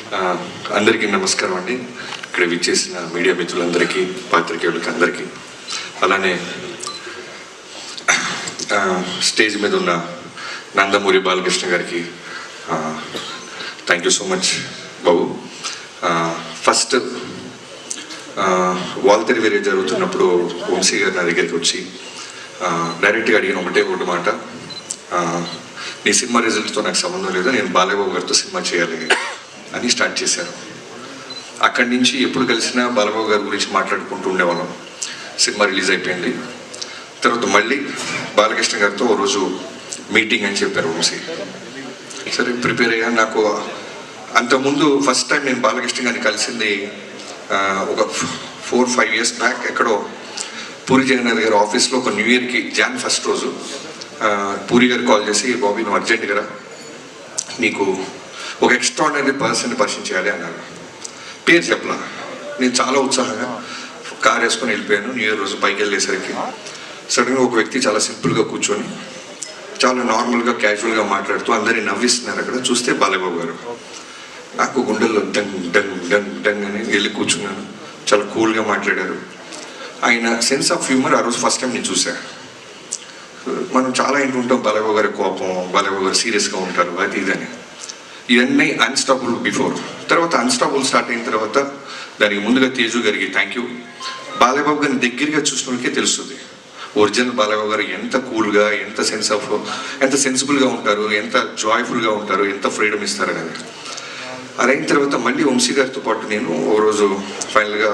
అందరికీ నమస్కారం అండి. ఇక్కడ విచ్చేసిన మీడియా మిత్రులందరికీ, పాత్రికేయులకి అందరికీ, అలానే స్టేజ్ మీద ఉన్న నందమూరి బాలకృష్ణ గారికి థ్యాంక్ యూ సో మచ్ బాబు. ఫస్ట్ వాల్తెరి వేరే జరుగుతున్నప్పుడు వంశీ గారు నా దగ్గరికి వచ్చి డైరెక్ట్గా అడిగిన ఒకటి మాట, నీ సినిమా రిజల్ట్తో నాకు సంబంధం లేదు, నేను బాలయ్యబాబు గారితో సినిమా చేయాలి అని స్టార్ట్ చేశారు. అక్కడి నుంచి ఎప్పుడు కలిసినా బాలయ్యబాబు గారి గురించి మాట్లాడుకుంటూ ఉండేవాళ్ళం. సినిమా రిలీజ్ అయిపోయింది, తర్వాత మళ్ళీ బాలకృష్ణ గారితో ఓ రోజు మీటింగ్ అని చెప్పారు వంశీ. సరే ప్రిపేర్ అయ్యా. నాకు అంతకుముందు ఫస్ట్ టైం నేను బాలకృష్ణ గారిని కలిసింది ఒక 4-5 years బ్యాక్ ఎక్కడో పూరి జగన్నాథ్ గారి ఆఫీస్లో ఒక న్యూ ఇయర్కి Jan 1st రోజు పూరి గారు కాల్ చేసి, బాబీ నువ్వు అర్జెంటుగా నీకు ఒక ఎక్స్ట్రాడినరీ పర్సన్ని పరిచయం చేయాలి అన్నారు. పేరు చెప్పలా. నేను చాలా ఉత్సాహంగా కార్ వేసుకొని వెళ్ళిపోయాను. న్యూ ఇయర్ రోజు పైకి వెళ్ళేసరికి సడన్గా ఒక వ్యక్తి చాలా సింపుల్గా కూర్చొని చాలా నార్మల్గా క్యాజువల్గా మాట్లాడుతూ అందరినీ నవ్విస్తున్నారు. అక్కడ చూస్తే బాలయ్యబాబు గారు. నాకు గుండెల్లో డంగ్ డంగ్ డంగ్ డంగ్ అని వెళ్ళి కూర్చున్నాను. చాలా కూల్గా మాట్లాడారు. ఆయన సెన్స్ ఆఫ్ హ్యూమర్ ఆ రోజు ఫస్ట్ టైం నేను చూశాను. మనం చాలా ఇంటుంటాం బాలయ్యబాబు గారి కోపం, బాలయ్యబాబు గారు సీరియస్గా ఉంటారు, అది ఇదని. ఇవన్నీ అన్స్టాపుల్ బిఫోర్. తర్వాత అన్స్టాపుల్ స్టార్ట్ అయిన తర్వాత దానికి ముందుగా తేజు గారికి థ్యాంక్ యూ. బాలయ్యబాబు గారిని దగ్గరగా చూసినోళ్ళకే తెలుస్తుంది ఒరిజినల్ బాలయ్యబాబు గారు ఎంత కూల్గా, ఎంత ఎంత సెన్సిబుల్గా ఉంటారు, ఎంత జాయ్ఫుల్గా ఉంటారు, ఎంత ఫ్రీడమ్ ఇస్తారు అనేది. అది అయిన తర్వాత మళ్ళీ వంశీ గారితో పాటు నేను ఓ రోజు ఫైనల్గా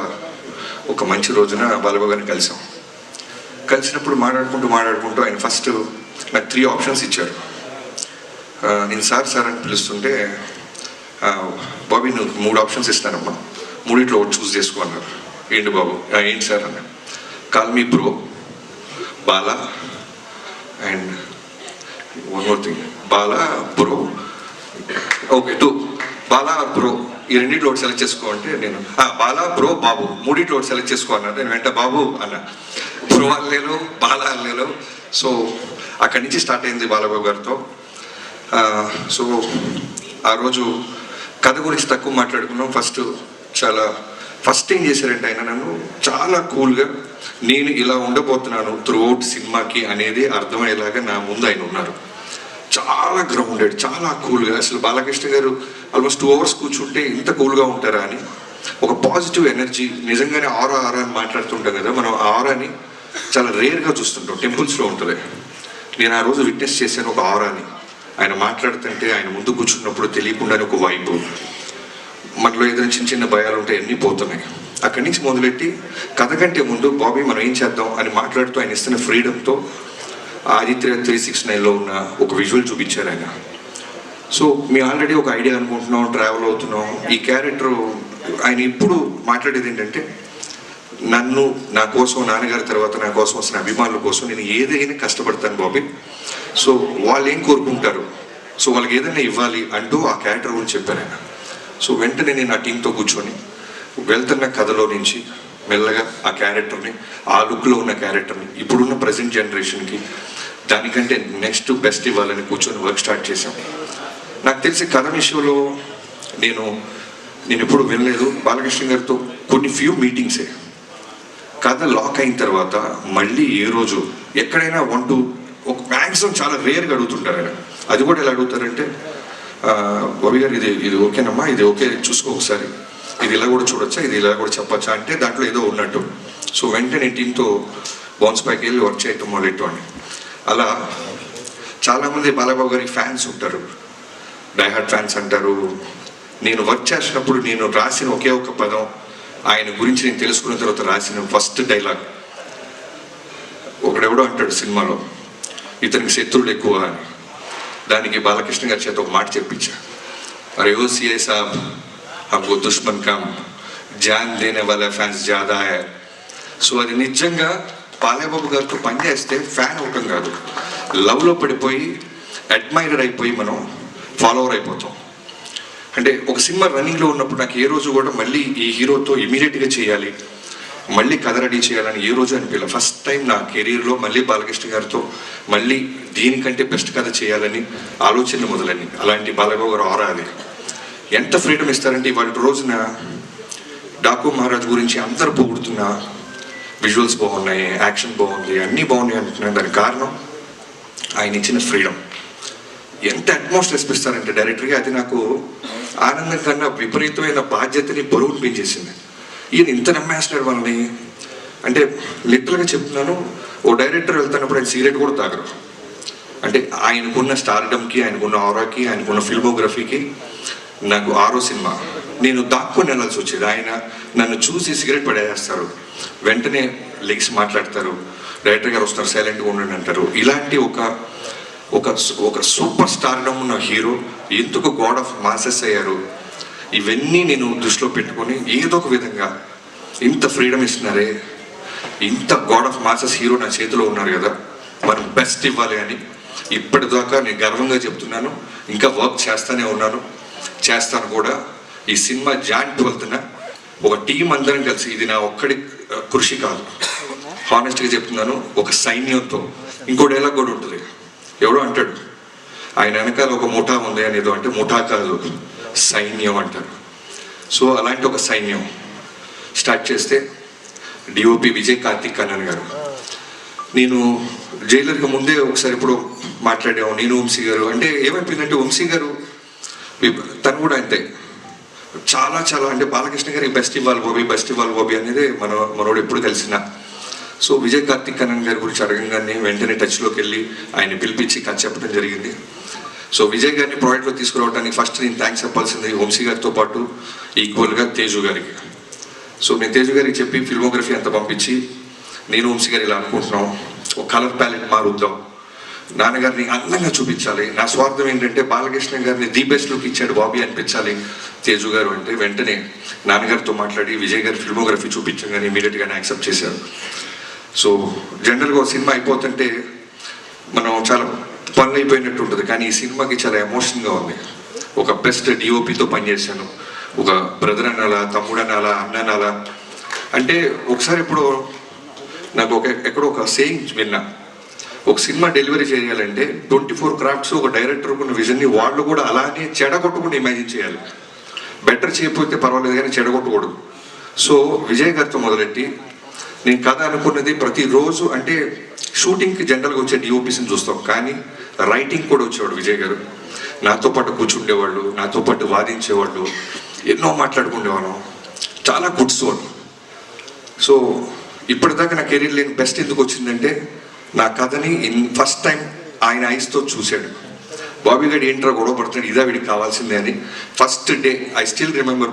ఒక మంచి రోజున బాలయ్యబాబు గారిని కలిసినప్పుడు మాట్లాడుకుంటూ ఆయన ఫస్ట్ నాకు 3 options ఇచ్చారు. నేను సార్ అని పిలుస్తుంటే, బాబీ నువ్వు 3 options ఇస్తానమ్మా, 3 ఒకటి చూస్ చేసుకో అన్నారు. ఏంటి బాబు? ఏంటి సార్ అన్న. Call me bro, Bala and one more thing, Bala bro. Okay 2, Bala bro, ఈ 2 ఒకటి సెలెక్ట్ చేసుకో అంటే నేను బాలా బ్రో బాబు 3 ఒకటి సెలెక్ట్ చేసుకో అన్నారు. నేను వెంట బాబు అన్న, బ్రో అనలేను, బాలా అనలేను. సో అక్కడి నుంచి స్టార్ట్ అయింది బాలయ్యబాబు గారితో. సో ఆ రోజు కథ గురించి తక్కువ మాట్లాడుకున్నాం. ఫస్ట్ ఏం చేశారంటే ఆయన నన్ను చాలా కూల్గా నేను ఇలా ఉండబోతున్నాను త్రూఅవుట్ సినిమాకి అనేది అర్థమయ్యేలాగా నా ముందు ఆయన ఉన్నారు. చాలా గ్రౌండెడ్, చాలా కూల్గా. అసలు బాలకృష్ణ గారు ఆల్మోస్ట్ 2 hours కూర్చుంటే ఇంత కూల్గా ఉంటారా అని ఒక పాజిటివ్ ఎనర్జీ. నిజంగానే ఆరా అని మాట్లాడుతుంటాం కదా, మనం ఆరాని చాలా రేర్గా చూస్తుంటాం, టెంపుల్స్లో ఉంటుంది. నేను ఆ రోజు విట్నెస్ చేశాను ఒక ఆరాని. ఆయన మాట్లాడుతుంటే, ఆయన ముందు కూర్చున్నప్పుడు తెలియకుండానే ఒక వైబు. మనలో ఏదైనా చిన్న భయాలు ఉంటాయి, అన్నీ పోతున్నాయి. అక్కడి నుంచి మొదలెట్టి కథ కంటే ముందు బాబీ మనం ఏం చేద్దాం అని మాట్లాడుతూ ఆయన ఇస్తున్న ఫ్రీడమ్తో ఆదిత్య 369లో ఉన్న ఒక విజువల్ చూపించారు ఆయన. సో మేము ఆల్రెడీ ఒక ఐడియా అనుకుంటున్నాం, ట్రావెల్ అవుతున్నాం. ఈ క్యారెక్టర్ ఆయన ఇప్పుడు మాట్లాడేది ఏంటంటే, నన్ను, నా కోసం, నాన్నగారి తర్వాత నా కోసం వస్తున్న అభిమానుల కోసం నేను ఏదైనా కష్టపడతాను బాబీ. సో వాళ్ళు ఏం కోరుకుంటారు, సో వాళ్ళకి ఏదైనా ఇవ్వాలి అంటూ ఆ క్యారెక్టర్ గురించి చెప్పారు ఆయన. సో వెంటనే నేను ఆ టీంతో కూర్చొని వెళ్తున్న కథలో నుంచి మెల్లగా ఆ క్యారెక్టర్ని, ఆ లుక్లో ఉన్న క్యారెక్టర్ని ఇప్పుడున్న ప్రజెంట్ జనరేషన్కి దానికంటే నెక్స్ట్ బెస్ట్ ఇవ్వాలని కూర్చొని వర్క్ స్టార్ట్ చేశాం. నాకు తెలిసి కథ విషయంలో నేను ఎప్పుడు వినలేదు. బాలకృష్ణ గారితో కొన్ని ఫ్యూ మీటింగ్సే. కథ లాక్ అయిన తర్వాత మళ్ళీ ఏ రోజు ఎక్కడైనా 1-2 ఒక మ్యాక్సిమం చాలా రేర్గా అడుగుతుంటారు ఆయన. అది కూడా ఎలా అడుగుతారంటే, బాబీ గారు ఇది ఓకేనమ్మా, ఇది ఓకే చూసుకో ఒకసారి, ఇది ఇలా కూడా చూడొచ్చా, ఇది ఇలా కూడా చెప్పచ్చా అంటే దాంట్లో ఏదో ఉన్నట్టు. సో వెంటనే టీంతో బౌన్స్ బ్యాక్ వెళ్ళి వర్క్ చేయటం మొదలెట్టండి. అలా చాలామంది బాలయ్యబాబు గారికి ఫ్యాన్స్ ఉంటారు, డైహార్డ్ ఫ్యాన్స్ అంటారు. నేను వర్క్ చేసినప్పుడు నేను రాసిన ఒకే ఒక పదం, ఆయన గురించి నేను తెలుసుకున్న తర్వాత రాసిన ఫస్ట్ డైలాగ్, ఒకడెవడో అంటాడు సినిమాలో ఇతనికి శత్రువులు ఎక్కువ అని. దానికి బాలకృష్ణ గారి చేత ఒక మాట చెప్పించా, అరే ఓ సిఐ సాబ్ हमको दुश्मन कम जान देने वाला ఫ్యాన్స్ ज़्यादा है. సో అది నిజంగా బాలయ్యబాబు గారితో పనిచేస్తే ఫ్యాన్ అవటం కాదు, లవ్లో పడిపోయి అడ్మైరర్ అయిపోయి మనం ఫాలోవర్ అయిపోతాం. అంటే ఒక సినిమా రన్నింగ్లో ఉన్నప్పుడు నాకు ఏ రోజు కూడా మళ్ళీ ఈ హీరోతో ఇమీడియట్గా చేయాలి, మళ్ళీ కథ రెడీ చేయాలని ఏ రోజు అనిపించలే. ఫస్ట్ టైం నా కెరీర్లో మళ్ళీ బాలకృష్ణ గారితో మళ్ళీ దీనికంటే బెస్ట్ కథ చేయాలని ఆలోచనలు మొదలైంది. అలాంటి బాలయ్యబాబు గారు ఆరా అది. ఎంత ఫ్రీడమ్ ఇస్తారంటే ఇవాళ రోజున డాకు మహారాజ్ గురించి అందరు పొగుడుతున్నా, విజువల్స్ బాగున్నాయి, యాక్షన్ బాగుంది, అన్నీ బాగున్నాయి అంటున్నాను. దానికి కారణం ఆయన ఇచ్చిన ఫ్రీడమ్. ఎంత అట్మాస్ఫియర్ ఇప్పిస్తారంటే డైరెక్టర్గా, అది నాకు ఆనందం కన్నా విపరీతమైన బాధ్యతని బరువును పెంచేసింది. ఈయన ఇంత నమ్మేస్తున్నాడు మనల్ని అంటే లిటరల్గా చెప్తున్నాను, ఓ డైరెక్టర్ వెళ్తున్నప్పుడు ఆయన సిగరెట్ కూడా తాగరు. అంటే ఆయనకున్న స్టార్డమ్కి, ఆయనకున్న ఆరాకి, ఆయనకున్న ఫిల్మోగ్రఫీకి. నాకు 6వ సినిమా నేను దాక్కుని వెళ్ళాల్సి వచ్చేది. ఆయన నన్ను చూసి సిగరెట్ పడేస్తారు, వెంటనే లెగ్స్ మాట్లాడతారు, డైరెక్టర్ గారు వస్తారు, సైలెంట్గా ఉండండి అంటారు. ఇలాంటి ఒక సూపర్ స్టార్డమ్ ఉన్న హీరో ఎందుకు గాడ్ ఆఫ్ మాసెస్ అయ్యారు, ఇవన్నీ నేను దృష్టిలో పెట్టుకొని ఏదో ఒక విధంగా ఇంత ఫ్రీడమ్ ఇస్తున్నారే, ఇంత గాడ్ ఆఫ్ మాసెస్ హీరో నా చేతిలో ఉన్నారు కదా, మనం బెస్ట్ ఇవ్వాలి అని ఇప్పటిదాకా నేను గర్వంగా చెప్తున్నాను. ఇంకా వర్క్ చేస్తూనే ఉన్నాను, చేస్తాను కూడా. ఈ సినిమా జాన్ 12న ఒక టీం అందరం కలిసి, ఇది నా ఒక్కడి కృషి కాదు, హానెస్ట్గా చెప్తున్నాను, ఒక సైన్యంతో. ఇంకో డైలాగ్ కూడా ఉంటుంది, ఎవడో అంటాడు ఆయన వెనకాల ఒక ముఠా ఉంది అనేదో, అంటే ముఠా కాదు సైన్యం అంటారు. సో అలాంటి ఒక సైన్యం స్టార్ట్ చేస్తే డిఓపి విజయ్ కార్తిక్ కన్నన్ గారు. నేను జైలర్కి ముందే ఒకసారి ఇప్పుడు మాట్లాడాము, నేను వంశీ గారు. అంటే ఏమైపోయిందంటే వంశీ గారు తను కూడా అంతే, చాలా చాలా అంటే బాలకృష్ణ గారికి బెస్ట్ ఇవ్వాలి బాబీ అనేది మనోడు ఎప్పుడు తెలిసిన. సో విజయ్ కార్తిక్ కన్నన్ గారి గురించి అడగంగానే వెంటనే టచ్లోకి వెళ్ళి ఆయన పిలిపించి కథ చెప్పడం జరిగింది. సో విజయ్ గారిని ప్రాజెక్ట్లో తీసుకురావడానికి ఫస్ట్ నేను థ్యాంక్స్ చెప్పాల్సింది వంశీ గారితో పాటు ఈక్వల్గా తేజు గారికి. సో నేను తేజు గారికి చెప్పి ఫిల్మోగ్రఫీ అంతా పంపించి, నేను వంశీ గారు ఇలా అనుకుంటున్నాం, ఒక కలర్ ప్యాలెట్ మారుద్దాం, నాన్నగారిని అందంగా చూపించాలి. నా స్వార్థం ఏంటంటే బాలకృష్ణ గారిని ది బెస్ట్ లుక్ ఇచ్చాడు బాబీ అనిపించాలి తేజు గారు అంటే. వెంటనే నాన్నగారితో మాట్లాడి విజయ్ గారి ఫిల్మోగ్రఫీ చూపించగానే ఇమీడియట్గానే యాక్సెప్ట్ చేశారు. సో జనరల్గా ఒక సినిమా అయిపోతుంటే మనం చాలా పనులు అయిపోయినట్టు ఉంటుంది, కానీ ఈ సినిమాకి చాలా ఎమోషన్గా ఉంది. ఒక బెస్ట్ డిఓపితో పనిచేశాను, ఒక బ్రదర్ అనాలా, తమ్ముడు అనాలా, అన్న అనాలా. అంటే ఒకసారి ఇప్పుడు నాకు ఎక్కడో ఒక సేయింగ్ విన్నా, ఒక సినిమా డెలివరీ చేయాలంటే 24 క్రాఫ్ట్స్ ఒక డైరెక్టర్ ఉన్న విజన్ని వాళ్ళు కూడా అలానే చెడగొట్టకుండా ఇమాజిన్ చేయాలి. బెటర్ చేయకపోతే పర్వాలేదు కానీ చెడగొట్టకూడదు. సో విజయ్ గారితో మొదలెట్టి నేను కథ అనుకున్నది ప్రతిరోజు, అంటే షూటింగ్కి జనరల్గా వచ్చే డిఓపిస్ని చూస్తాం, కానీ రైటింగ్ కూడా వచ్చేవాడు విజయ్ గారు. నాతో పాటు కూర్చుండేవాళ్ళు, నాతో పాటు వాదించేవాళ్ళు, ఎన్నో మాట్లాడుకునేవాళ్ళం, చాలా గుడ్ సోల్. సో ఇప్పటిదాకా నా కెరీర్ లేని బెస్ట్ ఎందుకు వచ్చిందంటే, నా కథని ఫస్ట్ టైం ఆయన ఐస్తో చూశాడు. బాబీ గారు ఏంట్రా గొడవ పడుతున్నాడు, ఇదా వీడికి కావాల్సిందే అని. First day I still remember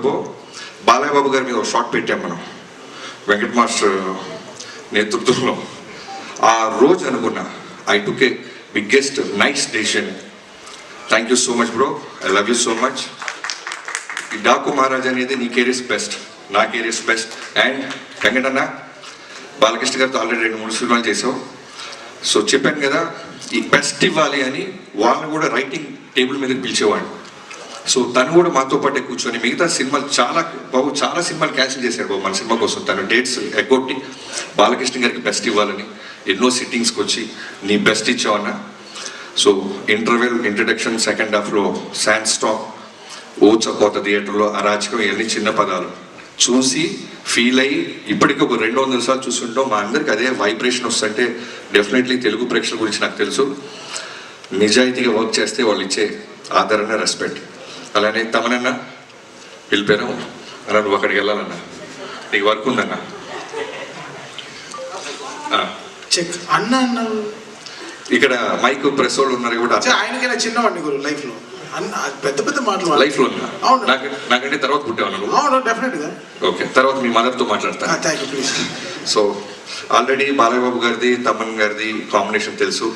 Balayya Babu గారి మీద ఒక షాట్ పెట్టాం మనం వెంకట్ మాస్టర్ నేతృత్వంలో. ఆ రోజు అనుకున్నా I took a biggest nice decision. Thank you so much bro, I love you so much. ఈ డాకు మహారాజ్ అనేది నీ కెరీర్స్ బెస్ట్, నా careers best. And Venkatanna Balakrishna గారితో ఆల్రెడీ 2-3 సినిమాలు చేసావు. సో చెప్పాను కదా ఈ బెస్ట్ ఇవ్వాలి అని, వాళ్ళని కూడా రైటింగ్ టేబుల్ మీదకి పిలిచేవాడు. సో తను కూడా మాతో పాటే కూర్చొని మిగతా సినిమాలు చాలా సినిమాలు క్యాన్సిల్ చేశారు బాబు మన సినిమా కోసం. తను డేట్స్ ఎగ్గొట్టి బాలకృష్ణ గారికి బెస్ట్ ఇవ్వాలని ఎన్నో సిట్టింగ్స్కి వచ్చి నీ బెస్ట్ ఇచ్చావన్నా. సో ఇంటర్వెల్, ఇంట్రడక్షన్, సెకండ్ హాఫ్లో శాండ్ స్టాప్, ఊచకోత థియేటర్లో అరాచకం, ఇవన్నీ చిన్న పదాలు చూసి ఫీల్ అయ్యి ఇప్పటికీ ఒక 200 సార్లు చూస్తుంటాం. మా అందరికి అదే వైబ్రేషన్ వస్తుంటే డెఫినెట్లీ తెలుగు ప్రేక్షకుల గురించి నాకు తెలుసు, నిజాయితీగా వర్క్ చేస్తే వాళ్ళు ఇచ్చే ఆదరణ, రెస్పెక్ట్. అలానే తమనన్నా పిలిపాను అలా, నువ్వు అక్కడికి వెళ్ళాలన్నా, నీకు వర్క్ ఉందన్నా. చెక్ అన్న అన్న ఇక్కడ మైక్ ప్రెస్ వాళ్ళు ఉన్నారు కూడా. ఆయనకైనా చిన్నవాడిని గురు లైఫ్లో పెద్ద మాటలు లైఫ్లో ఉన్నా. నాకంటే తర్వాత పుట్టేవాళ్ళు. అవును డెఫినెట్గా. ఓకే, తర్వాత మీ మదర్తో మాట్లాడతాను. Thank you please. So already Balayya Babu గారిది, తమన్ గారిది కాంబినేషన్ తెలుసు.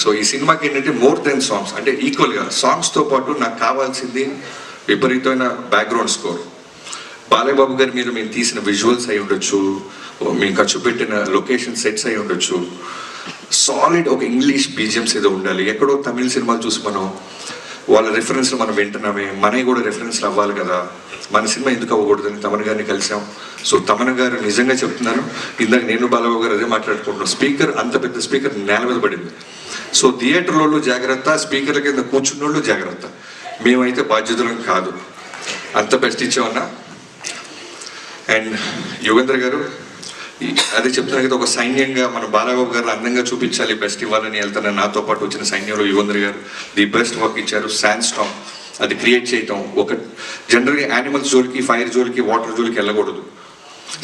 సో ఈ సినిమాకి ఏంటంటే మోర్ దెన్ సాంగ్స్, అంటే ఈక్వల్గా సాంగ్స్తో పాటు నాకు కావాల్సింది విపరీతమైన బ్యాక్గ్రౌండ్ స్కోర్. బాలయ్య బాబు గారి మీద మేము తీసిన విజువల్స్ అయి ఉండొచ్చు, మేము ఖర్చు పెట్టిన లొకేషన్ సెట్స్ అయి ఉండొచ్చు, సాలిడ్ ఒక ఇంగ్లీష్ బీజిఎమ్స్ ఏదో ఉండాలి. ఎక్కడో తమిళ సినిమాలు చూసి మనం వాళ్ళ రెఫరెన్స్లు మనం వింటున్నామే, మనవి కూడా రెఫరెన్స్లు అవ్వాలి కదా, మన సినిమా ఎందుకు అవ్వకూడదని తమన్ గారిని కలిసాం. సో తమన్ గారు నిజంగా చెప్తున్నారు, ఇందాక నేను బాలబాబు గారు అదే మాట్లాడుకుంటున్నాం, స్పీకర్ అంత పెద్ద స్పీకర్ నేల మీద పడింది. సో థియేటర్లో జాగ్రత్త, స్పీకర్ల కింద కూర్చున్నోళ్ళు జాగ్రత్త, మేమైతే బాధ్యతలం కాదు. అంత బెస్ట్ ఇచ్చామన్నా. అండ్ యుగేంద్ర గారు అదే చెప్తున్నా కదా, ఒక సైన్యంగా మన బాలబాబు గారు అందంగా చూపించాలి, బెస్ట్ ఇవ్వాలని వెళ్తున్న నాతో పాటు వచ్చిన సైన్యంలో యుగేంద్ర గారు ది బెస్ట్ వర్క్ ఇచ్చారు. శాండ్ స్టామ్ అది క్రియేట్ చేయటం, ఒక జనరల్గా యానిమల్స్ జోలికి, ఫైర్ జోలికి, వాటర్ జోలికి వెళ్ళకూడదు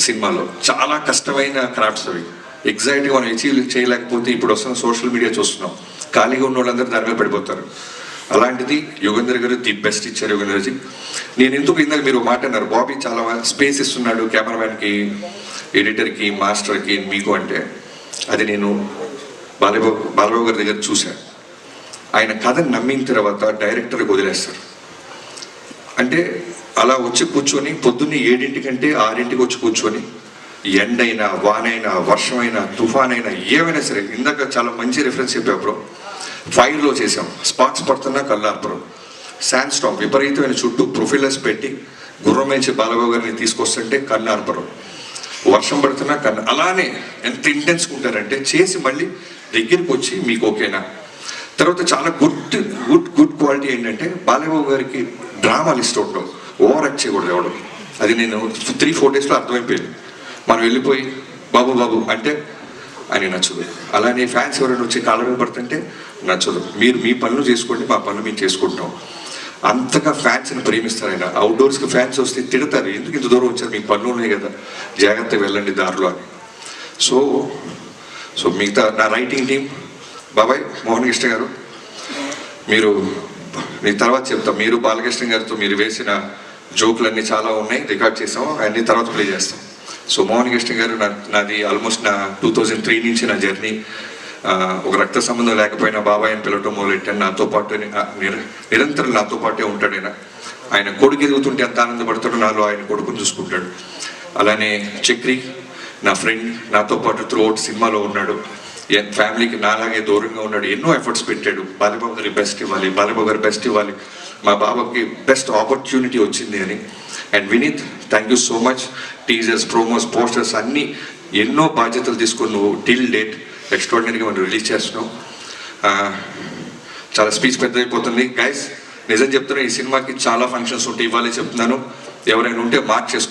సినిమాలో. చాలా కష్టమైన క్రాఫ్ట్స్ అవి, ఎగ్జాక్ట్గా మనం అచీవ్ చేయలేకపోతే ఇప్పుడు వస్తున్న సోషల్ మీడియా చూస్తున్నాం, ఖాళీగా ఉన్న వాళ్ళందరూ దాని మీద పడిపోతారు. అలాంటిది యుగేంద్ర గారు ది బెస్ట్ ఇచ్చారు. యుగేంద్రజీ, నేను ఎందుకు ఇందాక మీరు మాట అన్నారు, బాబీ చాలా స్పేస్ ఇస్తున్నాడు కెమెరామ్యాన్కి, ఎడిటర్కి, మాస్టర్కి, మీకు అంటే, అది నేను బాలబాబు గారి దగ్గర చూశాను. ఆయన కథను నమ్మిన తర్వాత డైరెక్టర్కి వదిలేస్తారు. అంటే అలా వచ్చి కూర్చొని పొద్దున్నే 7 6 వచ్చి కూర్చొని ఎండైనా, వానైనా, వర్షమైనా, తుఫానైనా, ఏమైనా సరే, ఇందాక చాలా మంచి రిఫరెన్స్ చెప్పా బ్రో, ఫైర్లో చేసాం, స్పార్క్స్ పడుతున్నా కళ్ళార్పరం, శాండ్ స్టామ్ విపరీతమైన చుట్టూ ప్రొఫైలర్స్ పెట్టి గుర్రం నుంచి బాలబాబు గారిని తీసుకొస్తుంటే కన్నార్పరం, వర్షం పడుతున్నా అలానే ఎంత ఇంటెన్స్గా ఉంటారంటే చేసి మళ్ళీ దగ్గరికి వచ్చి మీకు ఓకేనా. తర్వాత చాలా గుడ్ క్వాలిటీ ఏంటంటే బాలబాబు గారికి డ్రామాలు ఇష్టం ఉండవు, ఓవర్ యాక్ట్ చేయకూడదు ఎవడు. అది నేను 3-4 డేస్లో అర్థమైపోయింది. మనం వెళ్ళిపోయి బాబు బాబు అంటే అని నచ్చదు. అలానే ఫ్యాన్స్ ఎవరైనా వచ్చి కాళ్ళ మీద పడుతుంటే నచ్చదు. మీరు మీ పనులు చేసుకోండి, మా పనులు మేము చేసుకుంటాం. అంతగా ఫ్యాన్స్ని ప్రేమిస్తారు ఆయన. అవుట్డోర్స్కి ఫ్యాన్స్ వస్తే తిడతారు, ఎందుకు ఇంత దూరం వచ్చారు, మీకు పనులు ఉన్నాయి కదా, జాగ్రత్తగా వెళ్ళండి దారిలో అని. సో మిగతా నా రైటింగ్ టీం, బాబాయ్ మోహన్ కృష్ణ గారు, మీరు మీకు తర్వాత చెప్తాం, మీరు బాలకృష్ణ గారితో మీరు వేసిన జోకులన్నీ చాలా ఉన్నాయి, రికార్డ్ చేసాం, అన్ని తర్వాత ప్లే చేస్తాం. సో మోహన్ కృష్ణ గారు నాది ఆల్మోస్ట్ నా 2003 నుంచి నా జర్నీ, ఒక రక్త సంబంధం లేకపోయినా బాబాయ్ అని పిలవటం మొదలెట్టాను. నాతో పాటు నిరంతరం నాతో పాటే ఉంటాడు ఆయన. ఆయన కొడుకు ఎదుగుతుంటే ఎంత ఆనందపడతాడో నాలో ఆయన కొడుకుని చూసుకుంటాడు. అలానే చక్రి నా ఫ్రెండ్, నాతో పాటు త్రూఅవుట్ సినిమాలో ఉన్నాడు, ఫ్యామిలీకి నాలాగే దూరంగా ఉన్నాడు, ఎన్నో ఎఫర్ట్స్ పెట్టాడు. బాలబాబు గారి బెస్ట్ ఇవ్వాలి, బాలబాబు గారి బెస్ట్ ఇవ్వాలి, మా బాబాకి బెస్ట్ ఆపర్చునిటీ వచ్చింది అని. And Vineeth, thank you so much. Teasers, promos, posters అన్నీ ఎన్నో బాధ్యతలు తీసుకొని నువ్వు టిల్ డేట్ ఎక్స్ట్రాడినరీగా మనం రిలీజ్ చేస్తున్నాం. చాలా స్పీచ్ పెద్దదైపోతుంది గైస్, నిజం చెప్తున్నా, ఈ సినిమాకి చాలా ఫంక్షన్స్ ఉంటాయి, ఇవ్వాలి చెప్తున్నాను. ఎవరైనా ఉంటే మార్క్ చేసుకో.